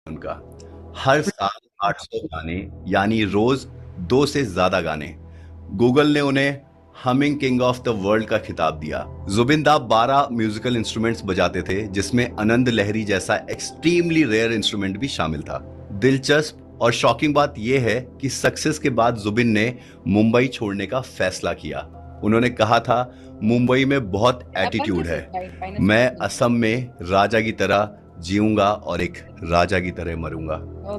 उनका हर साल 800 गाने, यानी रोज 2 से ज्यादा गाने। गूगल ने उन्हें humming king of the world का खिताब दिया। जुबिन दा 12 म्यूजिकल इंस्ट्रूमेंट्स बजाते थे, जिसमें आनंद लहरी जैसा एक्सट्रीमली रेयर इंस्ट्रूमेंट भी शामिल था। दिलचस्प और शॉकिंग बात यह है कि सक्सेस के बाद जुबिन ने मुंबई छोड़ने का फैसला किया। उन्होंने कहा था, मुंबई में बहुत एटीट्यूड है, मैं असम में राजा की तरह जीऊंगा और एक राजा की तरह मरूंगा।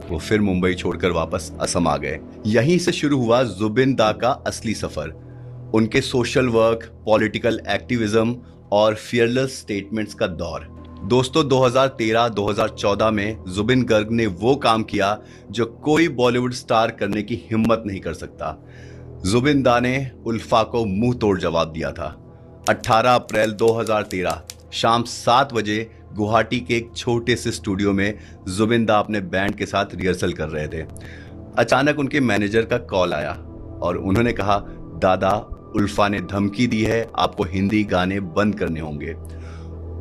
वो फिर मुंबई छोड़कर वापस असम आ गए। यहीं से शुरू हुआ जुबिन दा का असली सफर। उनके सोशल वर्क, पॉलिटिकल एक्टिविज्म और फियरलेस स्टेटमेंट्स का दौर। दोस्तों, 2013-2014 में जुबिन गर्ग ने वो काम किया जो कोई बॉलीवुड स्टार करने की हिम्मत नहीं कर सकता। जुबिन दा ने उल्फा को मुंह तोड़ जवाब दिया था। 18 अप्रैल 2013 शाम 7 बजे गुवाहाटी के एक छोटे से स्टूडियो में जुबिन दा अपने बैंड के साथ रिहर्सल कर रहे थे। अचानक उनके मैनेजर का कॉल आया और उन्होंने कहा, दादा, उल्फा ने धमकी दी है, आपको हिंदी गाने बंद करने होंगे।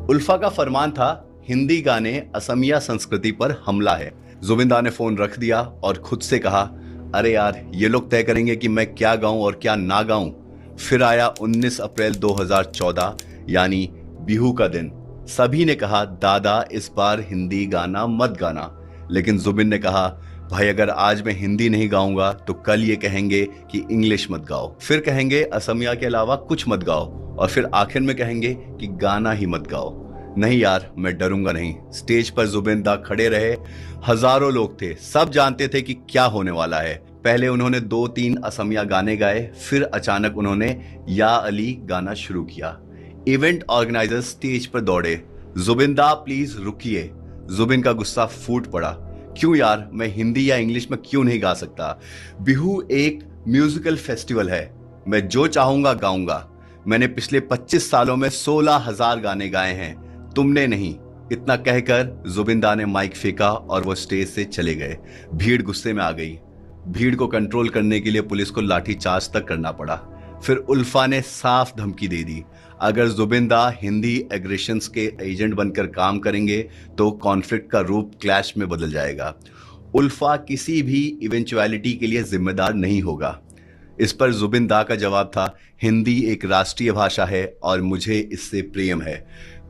उल्फा का फरमान था, हिंदी गाने असमिया संस्कृति पर हमला है। जुबिन दा ने फोन रख दिया और खुद से कहा, अरे यार, ये लोग तय करेंगे कि मैं क्या गाऊं और क्या ना गाऊं। फिर आया 19 अप्रैल 2014, यानी बिहू का दिन। सभी ने कहा, दादा, इस बार हिंदी गाना मत गाना। लेकिन जुबिन ने कहा, भाई, अगर आज मैं हिंदी नहीं गाऊंगा तो कल ये कहेंगे कि इंग्लिश मत गाओ, फिर कहेंगे असमिया के अलावा कुछ मत गाओ, और फिर आखिर में कहेंगे कि गाना ही मत गाओ। नहीं यार, मैं डरूंगा नहीं। स्टेज पर जुबिन दा खड़े रहे। हजारों लोग थे, सब जानते थे कि क्या होने वाला है। पहले उन्होंने 2-3 असमिया गाने गाए, फिर अचानक उन्होंने या अली गाना शुरू किया। इवेंट ऑर्गेनाइजर्स स्टेज पर दौड़े, जुबिन दा, प्लीज रुकिए। जुबिन का गुस्सा फूट पड़ा, क्यों यार, मैं हिंदी या इंग्लिश में क्यों नहीं गा सकता? बिहू एक म्यूजिकल फेस्टिवल है, मैं जो चाहूंगा गाऊंगा। मैंने पिछले 25 सालों में 16,000 गाने गाए हैं, तुमने नहीं। इतना कहकर जुबिन दा ने माइक फेंका और वो स्टेज से चले गए। भीड़ गुस्से में आ गई। भीड़ को कंट्रोल करने के लिए पुलिस को लाठीचार्ज तक करना पड़ा। फिर उल्फा ने साफ धमकी दे दी, अगर जुबिन दा हिंदी एग्रेशंस के एजेंट बनकर काम करेंगे तो कॉन्फ्लिक्ट का रूप क्लैश में बदल जाएगा। उल्फा किसी भी इवेंचुअलिटी के लिए जिम्मेदार नहीं होगा। इस पर जुबिन दा का जवाब था, हिंदी एक राष्ट्रीय भाषा है और मुझे इससे प्रेम है।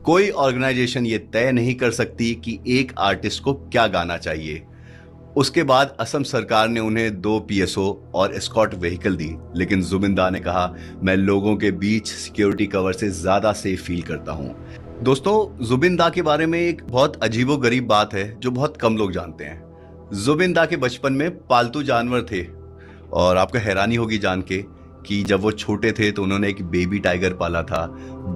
कोई ऑर्गेनाइजेशन ये तय नहीं कर सकती कि एक आर्टिस्ट को क्या गाना चाहिए। उसके बाद असम सरकार ने उन्हें 2 पीएसओ और एस्कॉर्ट व्हीकल दी, लेकिन जुबिन दा ने कहा, मैं लोगों के बीच सिक्योरिटी कवर से ज्यादा सेफ फील करता हूं। दोस्तों, जुबिन दा के बारे में एक बहुत अजीबोगरीब बात है जो बहुत कम लोग जानते हैं। जुबिन दा के बचपन में पालतू जानवर थे, और आपको हैरानी होगी जान के कि जब वो छोटे थे तो उन्होंने एक बेबी टाइगर पाला था,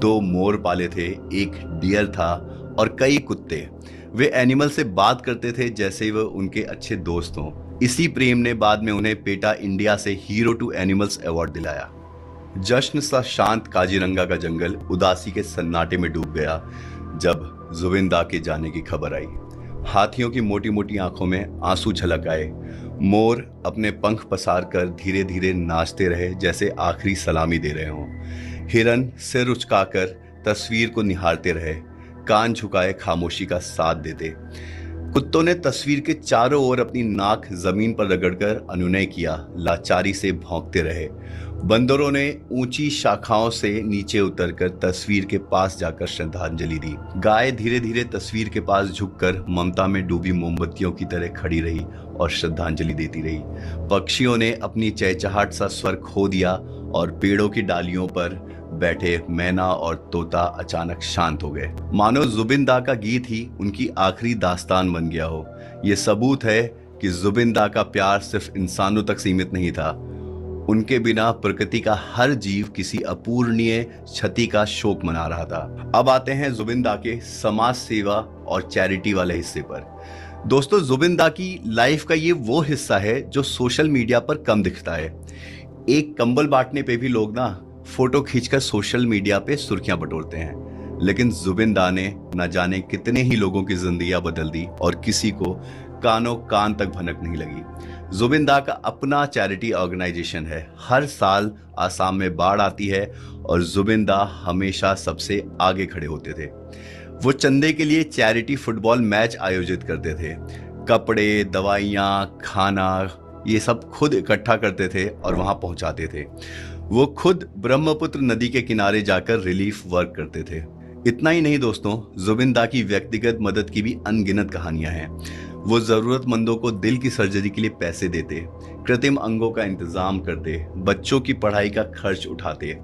2 मोर पाले थे, एक डियर था और कई कुत्ते। वे एनिमल से बात करते थे जैसे वो उनके अच्छे दोस्त हों। इसी प्रेम ने बाद में उन्हें पेटा इंडिया से हीरो टू एनिमल्स अवार्ड दिलाया। जश्न सा शांत काजीरंगा का जंगल उदासी के सन्नाटे में डूब गया जब जुबिन दा के जाने की खबर आई। हाथियों की मोटी मोटी आंखों में आंसू झलक आए। मोर अपने पंख पसार कर धीरे धीरे नाचते रहे जैसे आखिरी सलामी दे रहे हों। हिरन सिर उचकाकर तस्वीर को निहारते रहे, कान झुकाए खामोशी का साथ देते। कुत्तों ने तस्वीर के चारों ओर अपनी नाक जमीन पर रगड़कर अनुनय किया, लाचारी से भौंकते रहे। बंदरों ने ऊंची शाखाओं से नीचे उतरकर तस्वीर के पास जाकर श्रद्धांजलि दी। गाय धीरे धीरे तस्वीर के पास झुककर ममता में डूबी मोमबत्तियों की तरह खड़ी रही और श्रद्धांजलि देती रही। पक्षियों ने अपनी चहचहाट सा स्वर खो दिया और पेड़ों की डालियों पर बैठे मैना और तोता अचानक शांत हो गए, मानो जुबिन दा का गीत ही उनकी आखिरी दास्तान बन गया हो। ये सबूत है कि जुबिन दा का प्यार सिर्फ इंसानों तक सीमित नहीं था। उनके बिना प्रकृति का हर जीव किसी अपूरणीय क्षति का शोक मना रहा था। अब आते हैं जुबिन दा के समाज सेवा और चैरिटी वाले हिस्से पर। दोस्तों, जुबिन दा की लाइफ का ये वो हिस्सा है जो सोशल मीडिया पर कम दिखता है। एक कंबल बांटने पे भी लोग ना फोटो खींचकर सोशल मीडिया पे सुर्खियां बटोरते हैं, लेकिन जुबिन दा ने न जाने कितने ही लोगों की जिंदगियां बदल दी और किसी को कानों कान तक भनक नहीं लगी। जुबिन दा का अपना चैरिटी ऑर्गेनाइजेशन है। हर साल आसाम में बाढ़ आती है और जुबिन दा हमेशा सबसे आगे खड़े होते थे। वो चंदे के लिए चैरिटी फुटबॉल मैच आयोजित करते थे। कपड़े, दवाइयाँ, खाना ये सब खुद इकट्ठा करते थे और वहाँ पहुँचाते थे। वो खुद ब्रह्मपुत्र नदी के किनारे जाकर रिलीफ वर्क करते थे। इतना ही नहीं दोस्तों, जुबिन दा की व्यक्तिगत मदद की भी अनगिनत कहानियां हैं। वो जरूरतमंदों को दिल की सर्जरी के लिए पैसे देते, कृत्रिम अंगों का इंतजाम करते, बच्चों की पढ़ाई का खर्च उठाते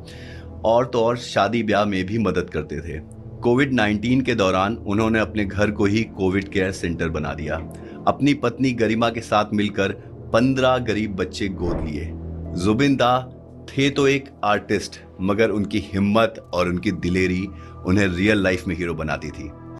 और तो और शादी ब्याह में भी मदद करते थे। कोविड-19 के दौरान उन्होंने अपने घर को ही कोविड केयर सेंटर बना दिया। अपनी पत्नी गरिमा के साथ मिलकर 15 गरीब बच्चे गोद लिए। जुबिन दा थे तो एक आर्टिस्ट, मगर उनकी हिम्मत और उनकी दिलेरी उन्हें रियल लाइफ में हीरो बनाती थी।